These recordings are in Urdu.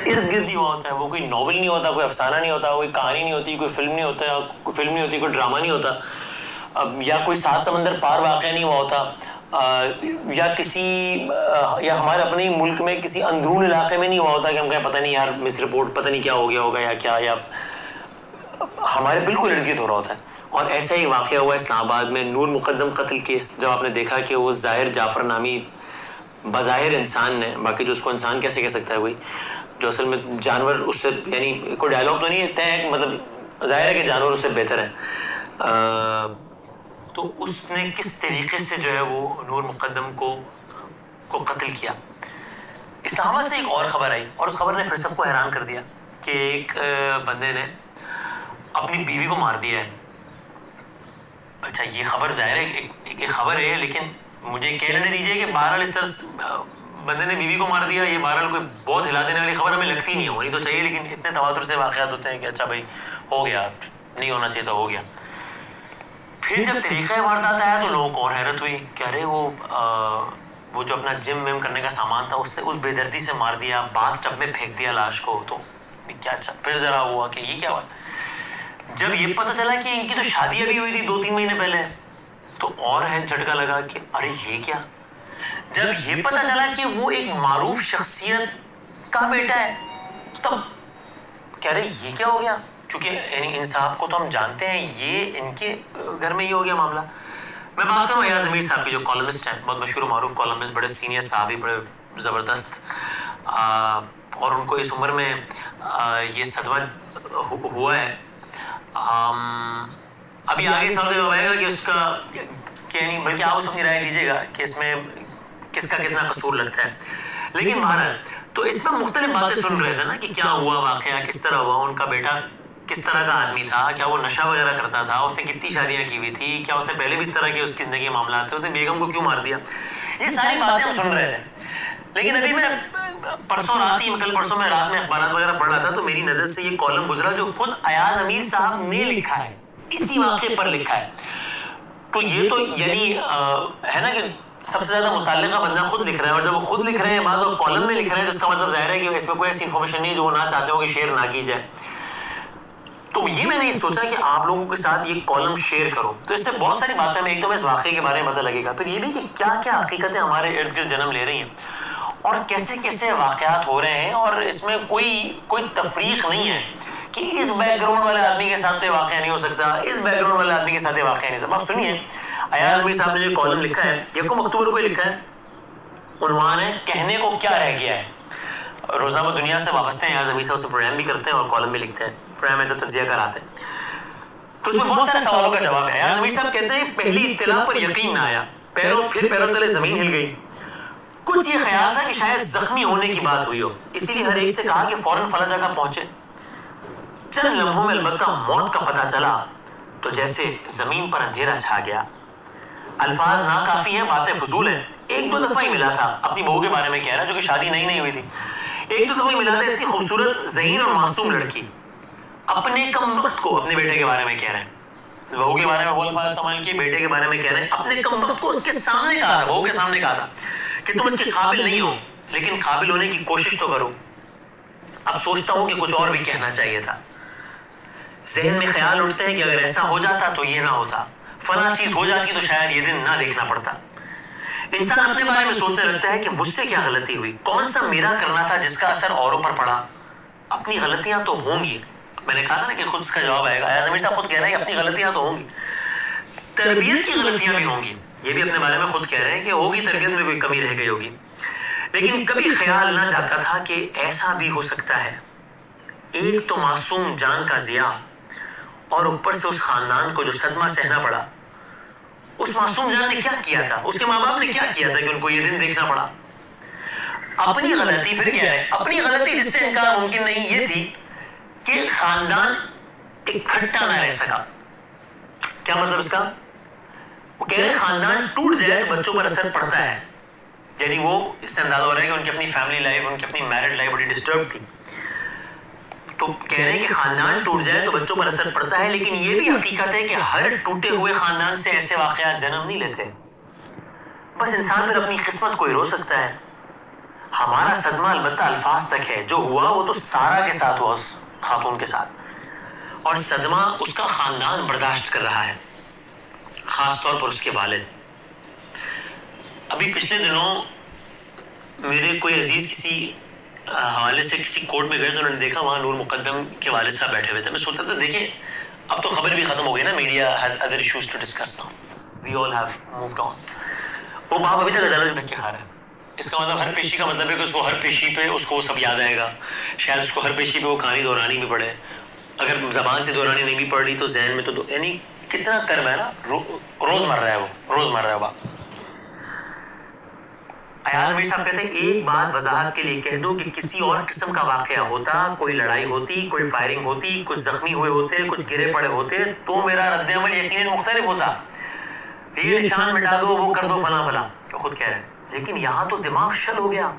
ارد گرد ہی ہوا ہوتا ہے. وہ کوئی ناول نہیں ہوتا, کوئی افسانہ نہیں ہوتا, کوئی کہانی نہیں ہوتی, کوئی فلم نہیں ہوتا, کوئی فلم نہیں ہوتی, کوئی ڈرامہ نہیں ہوتا, یا کوئی 7 سمندر پار واقعہ نہیں ہوا ہوتا, یا یا ہمارے اپنے ملک میں کسی اندرون علاقے میں نہیں ہوا ہوتا کہ ہم کہیں پتہ نہیں یار مس رپورٹ پتہ نہیں کیا ہو گیا ہوگا یا کیا, یا ہمارے بالکل ارد گرد ہو رہا ہوتا ہے. اور ایسا ہی واقعہ ہوا اسلام آباد میں, نور مقدم قتل کیس. جب آپ نے دیکھا کہ وہ ظاہر جعفر نامی بظاہر انسان نے, باقی جو اس کو انسان کیسے کہہ سکتا ہے کوئی, جو اصل میں جانور اس سے, یعنی کوئی ڈائلاگ تو نہیں ہے طے, مطلب ظاہر ہے کہ جانور اس سے بہتر ہے, تو اس نے کس طریقے سے جو ہے وہ نور مقدم کو قتل کیا. اسلام آباد سے ایک اور خبر آئی اور اس خبر نے پھر سب کو حیران کر دیا کہ ایک بندے نے اپنی بیوی کو مار دیا ہے. اچھا یہ خبر ظاہر ہے ایک خبر ہے, لیکن مجھے کہہ لینے دیجیے کہ بہرحال اس طرح بندے نے بیوی کو مار دیا, یہ بہرحال کوئی بہت ہلا دینے والی خبر ہمیں لگتی نہیں, ہونی تو چاہیے, لیکن اتنے تواتر سے واقعات ہوتے ہیں کہ اچھا بھائی ہو گیا, نہیں ہونا چاہیے تو ہو گیا. پھر جب طریقہ واردات آیا تو لوگوں کو اور حیرت ہوئی کہ ارے وہ جو اپنا جم وم کرنے کا سامان تھا اس بے دردی سے مار دیا, باتھ ٹب میں پھینک دیا لاش کو. تو کیا اچھا پھر ذرا ہوا کہ یہ کیا ہوا. جب یہ پتہ چلا کہ ان کی تو شادی ابھی ہوئی تھی 2-3 مہینے پہلے, تو اور ہے جھٹکا لگا کہ ارے یہ کیا. جب یہ پتہ چلا کہ وہ ایک معروف شخصیت کا بیٹا ہے, تب کہہ رہے یہ کیا ہو گیا. چونکہ ان صاحب کو تو ہم جانتے ہیں, یہ ان کے گھر میں یہ ہو گیا معاملہ. میں بات کروں ایاز امیر صاحب کی, جو کالمسٹ ہیں, بہت مشہور و معروف کالمسٹ, بڑے سینئر صحافی, بڑے زبردست, اور ان کو اس عمر میں یہ صدمہ ہوا ہے. ابھی آگے سوال جواب آئے گا کہ اس کا کہ نہیں, بلکہ آپ اس اپنی رائے دیجیے گا کہ اس میں کس کا کتنا قصور لگتا ہے. لیکن بہرحال تو اس میں مختلف باتیں سن رہے تھے نا کہ کیا ہوا واقعہ, کس طرح ہوا, ان کا بیٹا کس طرح کا آدمی تھا, کیا وہ نشہ وغیرہ کرتا تھا, اس نے کتنی شادیاں کی ہوئی تھی, کیا اس نے پہلے بھی اس طرح کے اس کی زندگی کے معاملات تھے, اس نے بیگم کو کیوں مار دیا. یہ ساری باتیں ہم سن رہے تھے. لیکن ابھی میں کل پرسوں میں رات میں اخبارات وغیرہ پڑھ رہا تھا تو میری نظر سے یہ کالم گزرا جو خود ایاز امیر صاحب نے لکھا ہے, اسی واقعے پر لکھا ہے. تو یہ تو یعنی ہے نا کہ سب سے زیادہ متعلقہ بندہ خود لکھ رہا ہے, اور جب وہ خود لکھ رہے ہیں بعد وہ کالم میں لکھ رہے ہیں, تو اس کا مطلب ظاہر ہے کہ اس میں کوئی ایسی انفارمیشن نہیں ہے جو وہ نہ چاہتے ہو کہ شیئر نہ کی جائے. تو یہ میں نے سوچا کہ آپ لوگوں کے ساتھ یہ کالم شیئر کروں, تو اس سے بہت ساری باتیں میں ایک تو میں اس واقعے کے بارے میں پتہ لگے گا, پھر یہ بھی کہ کیا کیا حقیقتیں ہمارے ارد گرد جنم لے رہی ہیں اور کیسے کیسے واقعات ہو رہے ہیں, اور اس میں کوئی تفریق نہیں ہے کہ اس بیک گراؤنڈ والے آدمی کے ساتھ واقعہ نہیں ہو سکتا, اس بیک گراؤنڈ والے آدمی کے ساتھ واقعہ نہیں ہو سکتا. آپ سنیے ایاز امیر صاحب نے جو کالم لکھا ہے, 1 اکتوبر کو لکھا ہے, عنوان ہے کہنے کو کیا رہ گیا ہے. روزنامہ دنیا سے وابستہ ہیں ایاز امیر صاحب, سے پروگرام بھی کرتے ہیں اور کالم بھی لکھتے ہیں, پروگرام میں تو تجزیہ کراتے ہیں. تو اس میں بہت سارے سوالوں کا جواب ہے. ایاز امیر صاحب کہتے ہیں پہلی اطلاع پر یقین نہ آیا, پیروں تلے زمین ہل گئی. کچھ یہ خیال تھا کہ شاید زخمی ہونے کی بات ہوئی ہو, اسی لیے ہر ایک سے کہا کہ فوراً فلاں جگہ پہنچے. چند لمحوں میں البتہ موت کا پتہ چلا تو جیسے زمین پر اندھیرا چھا گیا. الفاظ ناکافی ہیں, باتیں فضول ہیں. 1-2 دفعہ ہی ملا تھا, اپنی بہو کے بارے میں کہہ رہا ہے جو کہ شادی نہیں ہوئی تھی. 1-2 دفعہ ہی ملا تھا, اتنی خوبصورت ذہین اور معصوم لڑکی. اپنے کم وقت کو اپنے بیٹے کے بارے میں کہہ رہے ہیں, بہو کے بارے میں وہ الفاظ استعمال کیے, بیٹے کے بارے میں کہہ رہے ہیں اپنے کم وقت کو اس کے سامنے کہا تھا, بہو کے سامنے کہا تھا کہ تم اس کے قابل نہیں ہو, لیکن قابل ہونے کی کوشش تو کرو. اب سوچتا ہوں کہ کچھ اور بھی کہنا چاہیے تھا. ذہن میں خیال اٹھتے ہیں کہ اگر ایسا ہو جاتا تو یہ نہ ہوتا, فلاں چیز ہو جاتی تو شاید یہ دن نہ دیکھنا پڑتا. انسان اپنے بارے میں سوچنے لگتا ہے کہ مجھ سے کیا غلطی ہوئی, کون سا میرا کرنا تھا جس کا اثر اوروں پر پڑا. اپنی غلطیاں تو ہوں گی, میں نے کہا تھا نا کہ خود اس کا جواب آئے گا. ایاز امیر صاحب خود کہہ رہے ہیں کہ اپنی غلطیاں تو ہوں گی, تربیت کی غلطیاں بھی ہوں گی. یہ بھی اپنے بارے میں خود کہہ رہے ہیں کہ ہوگی, تربیت میں کوئی کمی رہ گئی ہوگی. لیکن کبھی خیال نہ جاتا تھا کہ ایسا بھی ہو سکتا ہے. ایک تو معصوم جان کا ضیاع, اور اوپر سے اس خاندان کو جو صدمہ سہنا پڑا. اس معصوم جان نے کیا کیا تھا, اس کے ماں باپ نے کیا کیا تھا کہ ان کو یہ دن دیکھنا پڑا. اپنی غلطی, پھر کیا ہے اپنی غلطی جس سے انکار ممکن نہیں, یہ تھی کہ خاندان اکٹھا نہ رہ سکا. کیا مطلب اس کا؟ وہ کہہ رہے خاندان ٹوٹ جائے تو بچوں پر اثر پڑتا ہے. یعنی وہ اس سے اندازہ ہو رہا ہے کہ ان کی اپنی فیملی لائف, ان کی اپنی میرڈ لائف بڑی ڈسٹرب تھی. تو کہہ رہے ہیں کہ خاندان ٹوٹ جائے تو بچوں پر اثر پڑتا ہے, لیکن یہ بھی حقیقت ہے کہ ہر ٹوٹے ہوئے خاندان سے ایسے واقعات جنم نہیں لیتے. بس انسان پھر اپنی قسمت کو ہی رو سکتا ہے. ہمارا صدمہ البتہ الفاظ تک ہے، جو ہوا وہ تو سارا کے ساتھ ہوا، اس خاتون کے ساتھ، اور صدمہ اس کا خاندان برداشت کر رہا ہے، خاص طور پر اس کے والد۔ ابھی پچھلے دنوں میرے کوئی عزیز کسی حوالے سے کسی کورٹ میں گئے تو انہوں نے دیکھا وہاں نور مقدم کے والد صاحب بیٹھے ہوئے تھے۔ میں سوچتا تھا دیکھیں اب تو خبر بھی ختم ہو گئی نا، media has other issues to discuss now, we all have moved on. وہ باپ ابھی تک عدالت میں دھکے کھا رہا ہے۔ اس کا مطلب ہر پیشی کا مطلب ہے کہ اس کو ہر پیشی پہ اس کو وہ سب یاد آئے گا، شاید اس کو ہر پیشی پہ وہ کہانی دہرانی بھی پڑے، اگر زبان سے دہرانی نہیں بھی پڑ رہی تو ذہن میں تو یعنی کتنا کرم ہے نا، روز مر رہا ہے وہ، روز مر رہا ہے باپ۔ ایاز امیر صاحب کہتے ہیں ایک بات وضاحت کے لیے کہہ دو کہ کسی اور قسم کا واقعہ ہوتا، کوئی لڑائی ہوتی، کوئی فائرنگ ہوتی، کچھ زخمی ہوئے ہوتے، کچھ گرے پڑے ہوتے تو میرا رد عمل یقیناً مختلف ہوتا، یہ نشان مٹا دو، وہ کر دو، فلاں فلاں، خود کہہ رہے ہیں۔ لیکن یہاں تو دماغ شل ہو گیا،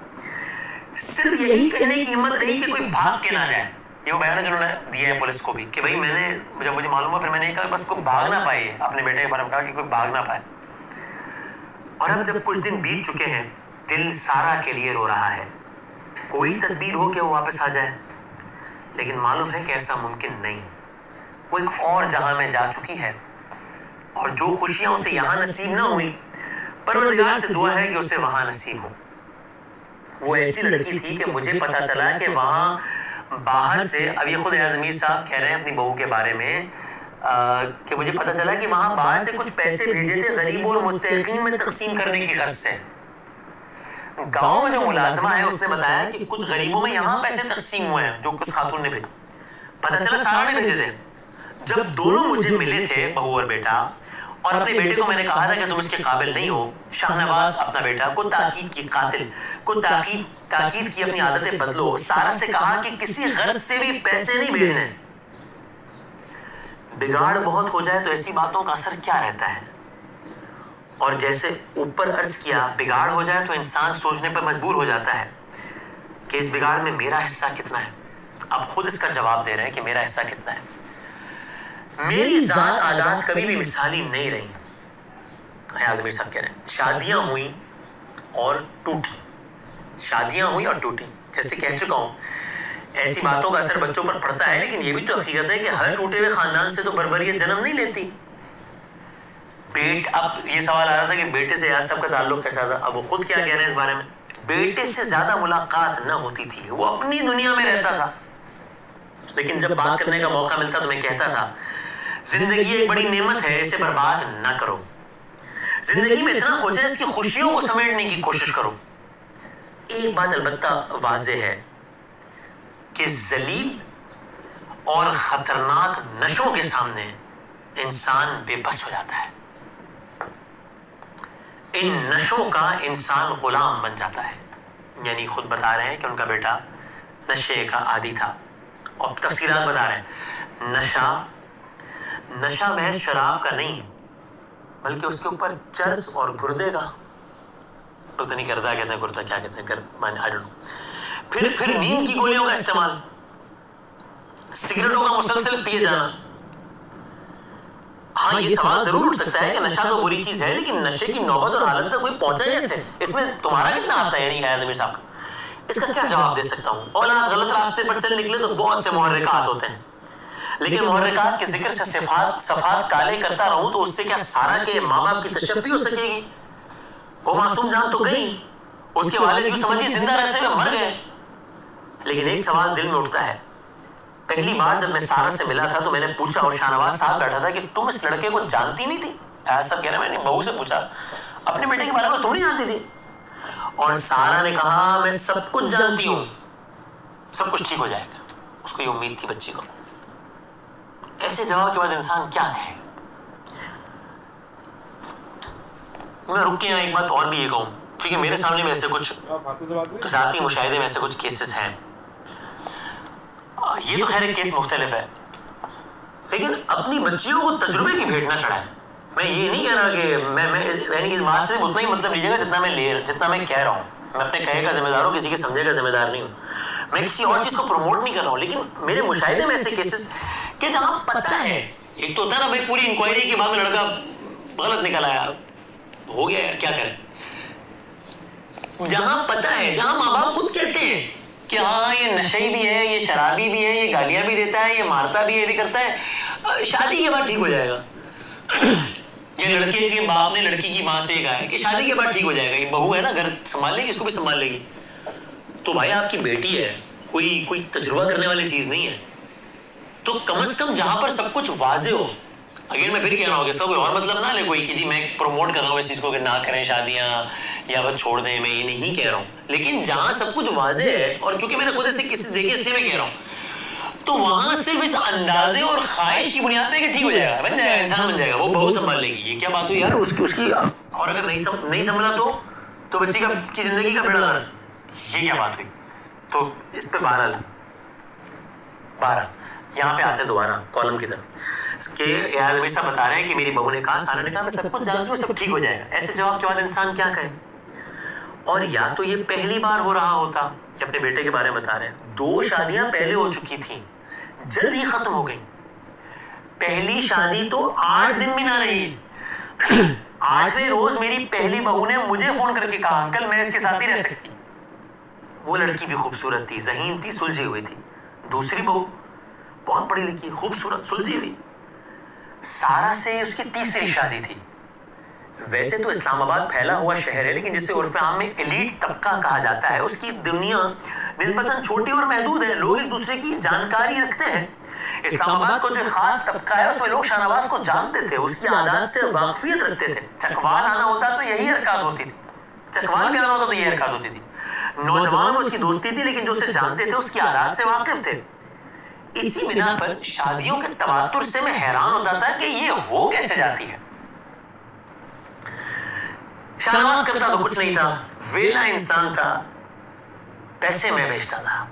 صرف یہی کہنے کی ہمت نہیں کہ کوئی بھاگ کے نہ جائے۔ یہ وہ بیان انہوں نے دیا ہے پولیس کو بھی کہ بھائی میں نے جب مجھے معلوم ہوا پھر میں نے کہا بس کوئی بھاگ نہ پائے، اپنے بیٹے کے بارے میں کہا کہ کوئی بھاگ نہ پائے۔ اور اب جب کچھ دن بیت چکے ہیں دل سارا کے لیے رو رہا ہے، کوئی تدبیر ہو کہ وہ واپس آ جائے، لیکن معلوم ہے کہ ایسا ممکن نہیں، وہ ایک اور جہاں میں جا چکی ہے، اور جو خوشیاں اسے یہاں نصیب نہ ہوئی پروردگار سے دعا ہے کہ اسے وہاں نصیب ہو۔ وہ ایسی لڑکی تھی کہ مجھے پتا چلا کہ وہاں باہر سے، اب یہ خود ایاز امیر صاحب کہہ رہے ہیں اپنی بہو کے بارے میں کہ مجھے پتا چلا کہ وہاں باہر سے کچھ پیسے بھیجے تھے غریبوں اور مستحقین میں تقسیم کرنے کی غرض سے۔ گاؤں میں جو ملازمہ ہے اس نے بتایا کہ کچھ غریبوں میں یہاں پیسے تقسیم ہوئے ہیں جو کچھ خاتون نے بھیجے، پتا چلا سارا نے بھیجے تھے۔ جب دونوں مجھے ملے تھے بہو اور بیٹا، اور اپنے بیٹے کو میں نے کہا تھا کہ تم اس کے قابل نہیں ہو، شاہ نواز اپنا بیٹا کو تاکید کی، قاتل کو تاکید کی اپنی عادتیں بدلو، سارا سے کہا کہ کسی غرض سے بھی پیسے نہیں بھیجنے، بگاڑ بہت ہو جائے تو ایسی باتوں کا اثر کیا رہتا ہے، اور جیسے اوپر عرض کیا بگاڑ ہو جائے تو انسان سوچنے پر مجبور ہو جاتا ہے کہ اس بگاڑ میں میرا حصہ کتنا ہے۔ اب خود اس کا جواب دے رہے ہیں کہ میرا حصہ کتنا ہے۔ میری ذات عادات کبھی بھی مثالی نہیں رہی، ایاز امیر صاحب کہہ رہے ہیں، شادیاں ہوئیں اور ٹوٹی، شادیاں ہوئیں اور ٹوٹی، جیسے کہہ چکا ہوں ایسی باتوں کا اثر بچوں پر پڑتا ہے، لیکن یہ بھی تو حقیقت ہے کہ ہر ٹوٹے ہوئے خاندان سے تو بربریت جنم نہیں لیتی۔ اب یہ سوال آ رہا تھا کہ بیٹے سے ایاز صاحب کا تعلق کیسا تھا، اب وہ خود کیا کہہ رہے ہیں اس بارے میں، بیٹے سے زیادہ ملاقات نہ ہوتی تھی، وہ اپنی دنیا میں رہتا تھا، لیکن جب بات کرنے کا موقع ملتا تو میں کہتا تھا زندگی ایک بڑی نعمت ہے، اسے برباد نہ کرو، زندگی میں اتنا کچھ ہے اس کی خوشیوں کو سمیٹنے کی کوشش کرو۔ ایک بات البتہ واضح ہے کہ ذلیل اور خطرناک نشوں کے سامنے انسان بے بس ہو جاتا ہے، ان نشوں کا انسان غلام بن جاتا ہے۔ یعنی خود بتا رہے ہیں کہ ان کا بیٹا نشے کا عادی تھا، اور تفصیلات بتا رہے ہیں، نشہ محض شراب کا نہیں بلکہ اس کے اوپر چرس اور گردے کا، پتہ نہیں گردہ کہتے ہیں گردہ کیا کہتے ہیں، پھر نیند کی گولیوں کا استعمال، سگریٹوں کا مسلسل پیے جانا۔ ہاں یہ سوال ضرور اٹھ سکتا ہے کہ نشہ تو بری چیز ہے، لیکن نشے کی نوبت اور حالت تک کوئی پہنچا کیسے، اس میں تمہارا کتنا آتا ہے، یعنی ایاز امیر صاحب کا، اس کا کیا جواب دے سکتا ہوں؟ اولاد غلط راستے پر چل نکلے تو بہت سے محرکات ہوتے ہیں، لیکن محرکات کے ذکر سے صفات کالے کرتا رہوں تو اس سے کیا سارا کے ماں باپ کی تشفی ہو سکے گی؟ وہ معصوم جان تو گئی، اس کے والد کی سمجھی زندہ رہتے ہوئے مر گئے۔ لیکن ایک سوال دل میں اٹھتا ہے، پہلی بار جب میں سارا سے ملا تھا تو میں نے پوچھا، اور شاہ نواز صاحب بیٹھا تھا، کہ تم اس لڑکے کو جانتی نہیں تھی؟ ایاز صاحب کہہ رہے ہیں میں نے بہو سے پوچھا اپنے بیٹے کے بارے میں، تم نہیں جانتی تھی؟ اور سارا نے کہا میں سب کچھ جانتی ہوں، سب کچھ ٹھیک ہو جائے گا۔ اس کو یہ امید تھی بچی کو۔ ایسے جواب کے بعد انسان کیا کہے؟ میں رک کے یہاں ایک بات اور بھی یہ کہوں، کیونکہ میرے سامنے میں ایسے کچھ ذاتی مشاہدے میں ایسے کچھ کیسز ہیں، یہ تو خیر ایک کیس مختلف ہے، لیکن اپنی بچیوں کو تجربے کی بھیٹ نہ چڑھائیں۔ میں یہ نہیں کہہ رہا کہ میں اس بات سے اتنا ہی مطلب لیجیے گا جتنا میں کہہ رہا ہوں، میں اپنے کہے کا ذمہ دار ہوں، کسی کے سمجھے کا ذمہ دار نہیں ہوں، میں کسی اور چیز کو پروموٹ نہیں کر رہا ہوں، لیکن میرے مشاہدے میں ایسے کیسز کہ جہاں پتہ ہے، ایک تو ہوتا ہے نا بھائی پوری انکوائری کے بعد میں لڑکا غلط نکل آیا، ہو گیا یار کیا کریں، جہاں پتہ ہے، جہاں ماں باپ خود کہتے ہیں کہ ہاں یہ نشئی بھی ہے، یہ شرابی بھی ہے، یہ گالیاں بھی دیتا ہے، یہ مارتا بھی ہے، یہ بھی کرتا ہے، شادی کے بعد ٹھیک ہو جائے گا. یہ لڑکے کے باپ نے لڑکی کی ماں سے کہا ہے کہ شادی کے بعد ٹھیک ہو جائے گا، یہ بہو ہے نا گھر سنبھال لے گی، اس کو بھی سنبھال لے گی. تو بھائی آپ کی بیٹی ہے، کوئی تجربہ کرنے والی چیز نہیں ہے. تو کم از کم جہاں پر سب کچھ واضح ہو. اگر میں پھر کہہ رہا ہوں کہ اس کا کوئی اور مطلب نہ لے کوئی کہ جی میں پروموٹ کر رہا ہوں اس چیز کو کہ نہ کریں شادیاں یا بس چھوڑ دیں، میں یہ نہیں کہہ رہا ہوں. لیکن جہاں سب کچھ واضح ہے، اور چونکہ میں نے خود ایسے کسی دیکھے اس لیے میں کہہ رہا ہوں، تو وہاں صرف اس اندازے اور خواہش کی بنیاد پہ کہ ٹھیک ہو جائے گا، بن جائے گا، انسان بن جائے گا، وہ بہو سنبھال لے گی. یہ کیا بات ہوئی یار اس کی؟ اور اگر نہیں سنبھلا تو بچی کی زندگی کا بیڑا غرق. یہ کیا بات ہوئی؟ تو اس پہ بہرحال یہاں پہ آتے ہیں دوبارہ کالم کی طرف کہ یار نبی صاحب بتا رہے ہیں کہ میری بہو نے کہا، سارا نے کہا میں سب کچھ جانتی ہوں، سب ٹھیک ہو جائے گا. ایسے جواب کے بعد انسان کیا کہے؟ اور یا تو یہ پہلی بار ہو رہا ہوتا، یہ اپنے بیٹے کے بارے میں بتا رہے ہیں، 2 شادیاں پہلے ہو چکی تھیں، جلد ہی ختم ہو گئی. پہلی شادی تو 8 دن بھی نہ رہی. 8ویں روز میری پہلی بہو نے مجھے فون کر کے کہا انکل میں اس کے ساتھ ہی رہ سکتی. وہ لڑکی بھی خوبصورت تھی، ذہین تھی، سلجھی ہوئی تھی. دوسری بہو بہت پڑھی لکھی، خوبصورت، سلجھی ہوئی. سارا سے اس کی 3ری شادی تھی. ویسے تو اسلام آباد پھیلا ہوا شہر ہے، لیکن جسے عرف عام میں ایلیٹ طبقہ کہا جاتا ہے، اس کی دنیا نسبتاً چھوٹی اور محدود ہے. لوگ ایک دوسرے کی جانکاری رکھتے ہیں. اسلام آباد کو جو خاص طبقہ ہے اس میں لوگ شاہ نواز کو جانتے تھے، اس کی عادات سے واقفیت رکھتے تھے. چکوال آنا ہوتا تو یہی حرکات ہوتی تھی، چکوال بھی آنا ہوتا تو یہی حرکات ہوتی تھی. نوجوان اس کی دوستی تھی، لیکن جو اسے جانتے تھے اس کی عادات سے واقف تھے. اسی بنا پر شادیوں کے تواتر سے میں حیران ہوتا تھا کہ یہ ہو کیسے جاتی ہے. شاہ نواز کرتا تو کچھ نہیں تھا، ویلا انسان تھا، پیسے میں بیچتا تھا.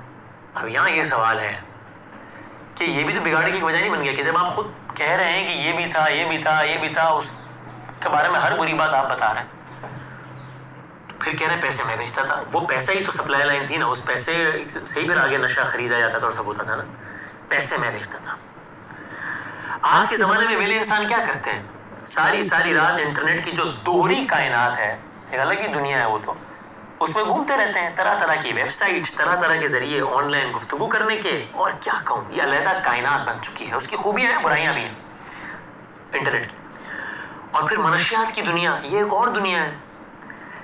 اب یہاں یہ سوال ہے کہ یہ بھی تو بگاڑنے کی وجہ نہیں بن گیا کہ جب آپ خود کہہ رہے ہیں کہ یہ بھی تھا، یہ بھی تھا، یہ بھی تھا، اس کے بارے میں ہر بری بات آپ بتا رہے ہیں، پھر کہہ رہے ہیں پیسے میں بیچتا تھا. وہ پیسہ ہی تو سپلائی لائن تھی نا، اس پیسے سے ہی پھر آگے نشہ خریدا جاتا تھا اور سب ہوتا تھا نا. پیسے میں بیچتا تھا. آج کے زمانے میں ویلے انسان کیا کرتے ہیں؟ ساری رات انٹرنیٹ کی جو دوہری کائنات ہے، ایک الگ ہی دنیا ہے وہ، تو اس میں گھومتے رہتے ہیں. طرح طرح کی ویب سائٹس، طرح طرح کے ذریعے آن لائن گفتگو کرنے کے، اور کیا کہوں یہ علیحدہ کائنات بن چکی ہے. اس کی خوبیاں ہیں، برائیاں بھی ہیں انٹرنیٹ کی. اور پھر منشیات کی دنیا، یہ ایک اور دنیا ہے.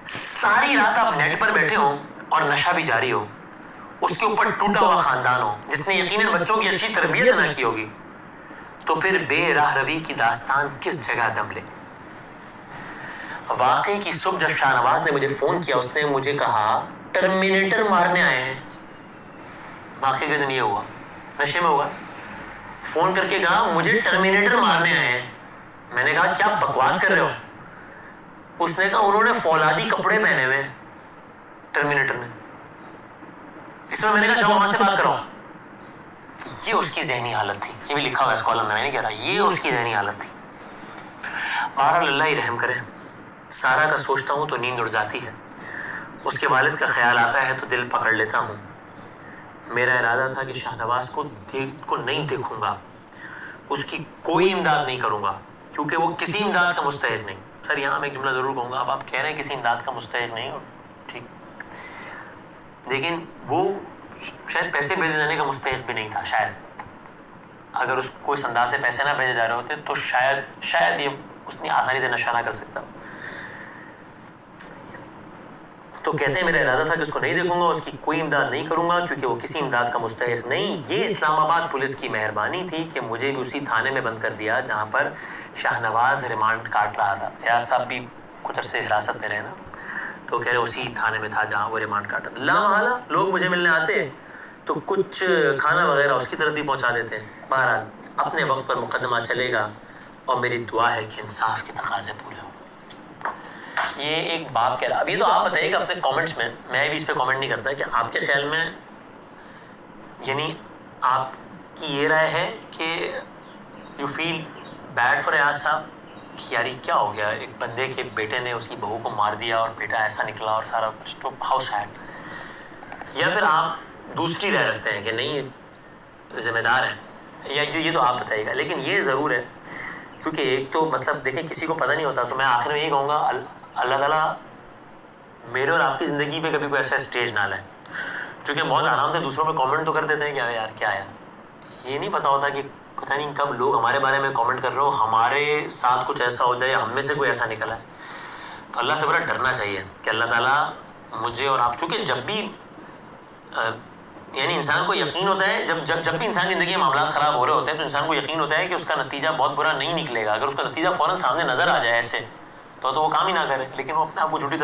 ساری رات آپ نیٹ پر بیٹھے ہوں اور نشہ بھی جاری ہو، اس کے اوپر ٹوٹا ہوا خاندان ہو جس نے یقیناً بچوں کی اچھی تربیت نہ کی ہوگی، تو پھر بے راہ روی کی داستان کس جگہ دم لے. واقعی کی صبح جب شاہ نواز نے مجھے فون کیا، اس نے مجھے کہا ٹرمینیٹر مارنے آئے ہیں. واقعی کے دن یہ ہوا، نشے میں ہوا، فون کر کے کہا مجھے ٹرمینیٹر مارنے آئے ہیں. میں نے کہا کیا بکواس کر رہے ہو؟ اس نے کہا انہوں نے فولادی کپڑے پہنے ہوئے ٹرمینیٹر نے. اس میں نے کہا جاؤ وہاں سے بات کرو. یہ اس کی ذہنی حالت تھی، یہ بھی لکھا ہوا ہے اس کالم میں نہیں کہہ رہا، یہ اس کی ذہنی حالت تھی. بہرحال اللہ ہی رحم کرے. سارا کا سوچتا ہوں تو نیند اڑ جاتی ہے، اس کے والد کا خیال آتا ہے تو دل پکڑ لیتا ہوں. میرا ارادہ تھا کہ شاہ نواز کو نہیں دیکھوں گا، اس کی کوئی امداد نہیں کروں گا، کیونکہ وہ کسی امداد کا مستحق نہیں. سر یہاں میں ایک جملہ ضرور کہوں گا، اب آپ کہہ رہے ہیں کسی امداد کا مستحق نہیں، اور ٹھیک، لیکن وہ شاید پیسے بھیجے جانے کا مستحق بھی نہیں تھا. شاید اگر اس کو اس انداز سے پیسے نہ بھیجے جا رہے ہوتے تو شاید یہ اس نے آسانی سے نشہ نہ کر سکتا. تو کہتے ہیں میرا ارادہ تھا کہ اس کو نہیں دیکھوں گا، اس کی کوئی امداد نہیں کروں گا، کیونکہ وہ کسی امداد کا مستحق نہیں. یہ اسلام آباد پولیس کی مہربانی تھی کہ مجھے بھی اسی تھانے میں بند کر دیا جہاں پر شاہ نواز ریمانڈ کاٹ رہا تھا. ریاض صاحب بھی کچھ عرصے حراست میں رہے نا، تو کہہ رہے اسی تھانے میں تھا جہاں وہ ریمانڈ کاٹا. لامحالہ لوگ مجھے ملنے آتے تو کچھ کھانا وغیرہ اس کی طرف بھی پہنچا دیتے. بہرحال اپنے وقت پر مقدمہ چلے گا، اور میری دعا ہے کہ انصاف کے تقاضے پورے ہوں. یہ ایک باپ کہہ رہا. اب یہ تو آپ بتائیے کہ اپنے کامنٹس میں بھی اس پہ کامنٹ نہیں کرتا کہ آپ کے خیال میں، یعنی آپ کی یہ رائے ہے کہ یو فیل بیڈ فار ریاض صاحب کہ یار کیا ہو گیا، ایک بندے کے بیٹے نے اس کی بہو کو مار دیا اور بیٹا ایسا نکلا اور سارا کچھ، تو ہاؤ سیڈ. یا پھر آپ دوسری رائے رکھتے ہیں کہ نہیں ذمہ دار ہیں، یا یہ تو آپ بتائیے گا. لیکن یہ ضرور ہے، کیونکہ ایک تو مطلب دیکھیں کسی کو پتہ نہیں ہوتا، تو میں آخر میں یہ کہوں گا اللہ تعالیٰ میرے اور آپ کی زندگی پہ کبھی کوئی ایسا اسٹیج نہ لائے، کیونکہ بہت آرام سے دوسروں پہ کامنٹ تو کر دیتے ہیں کہ یار کیا ہے، یہ نہیں پتا ہوتا کہ پتہ نہیں کب لوگ ہمارے بارے میں کامنٹ کر رہے ہو، ہمارے ساتھ کچھ ایسا ہو جائے یا ہم میں سے کوئی ایسا نکلا ہے. تو اللہ سے بڑا ڈرنا چاہیے کہ اللہ تعالیٰ مجھے اور آپ، چونکہ جب بھی یعنی انسان کو یقین ہوتا ہے، جب بھی انسان کی زندگی میں معاملات خراب ہو رہے ہوتے ہیں تو انسان کو یقین ہوتا ہے کہ اس کا نتیجہ بہت برا نہیں نکلے گا. اگر اس کا نتیجہ فوراً سامنے نظر آ جائے ایسے تو وہ کام ہی نہ کرے، لیکن وہ اپنے آپ کو جھوٹی